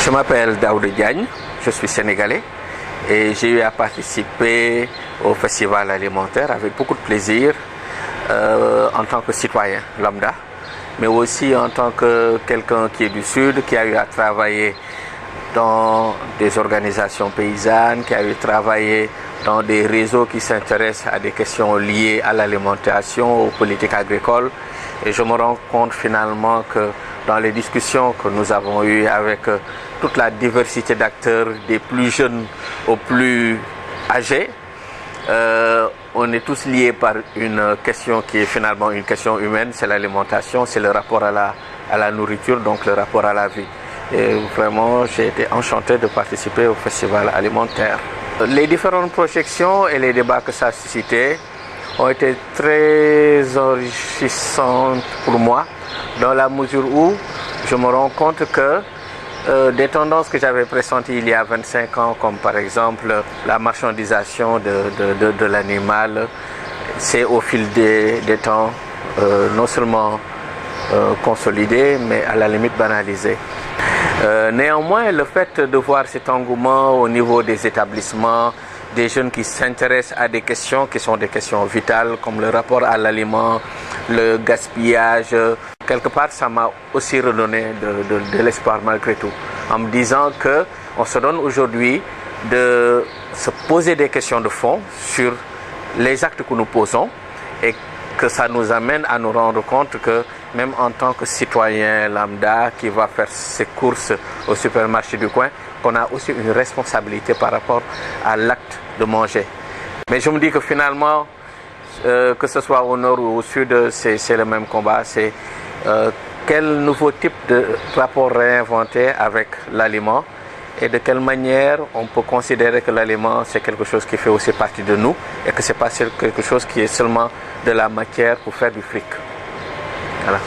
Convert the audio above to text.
Je m'appelle Daoud Diagne, je suis sénégalais et j'ai eu à participer au festival alimentaire avec beaucoup de plaisir en tant que citoyen lambda, mais aussi en tant que quelqu'un qui est du Sud, qui a eu à travailler dans des organisations paysannes, qui a eu à travailler dans des réseaux qui s'intéressent à des questions liées à l'alimentation, aux politiques agricoles. Et je me rends compte finalement que dans les discussions que nous avons eues avec toute la diversité d'acteurs, des plus jeunes aux plus âgés, on est tous liés par une question qui est finalement une question humaine, c'est l'alimentation, c'est le rapport à la nourriture, donc le rapport à la vie. Et vraiment, j'ai été enchanté de participer au festival alimentaire. Les différentes projections et les débats que ça a suscité ont été très enrichissantes pour moi, dans la mesure où je me rends compte que des tendances que j'avais pressenties il y a 25 ans, comme par exemple la marchandisation de l'animal, c'est au fil des temps non seulement consolidé, mais à la limite banalisé. Néanmoins, le fait de voir cet engouement au niveau des établissements, des jeunes qui s'intéressent à des questions qui sont des questions vitales, comme le rapport à l'aliment, le gaspillage, quelque part, ça m'a aussi redonné de l'espoir malgré tout, en me disant qu'on se donne aujourd'hui de se poser des questions de fond sur les actes que nous posons et que ça nous amène à nous rendre compte que même en tant que citoyen lambda qui va faire ses courses au supermarché du coin, qu'on a aussi une responsabilité par rapport à l'acte de manger. Mais je me dis que finalement, que ce soit au nord ou au sud, c'est le même combat. C'est quel nouveau type de rapport réinventer avec l'aliment et de quelle manière on peut considérer que l'aliment c'est quelque chose qui fait aussi partie de nous et que c'est pas quelque chose qui est seulement de la matière pour faire du fric. Voilà.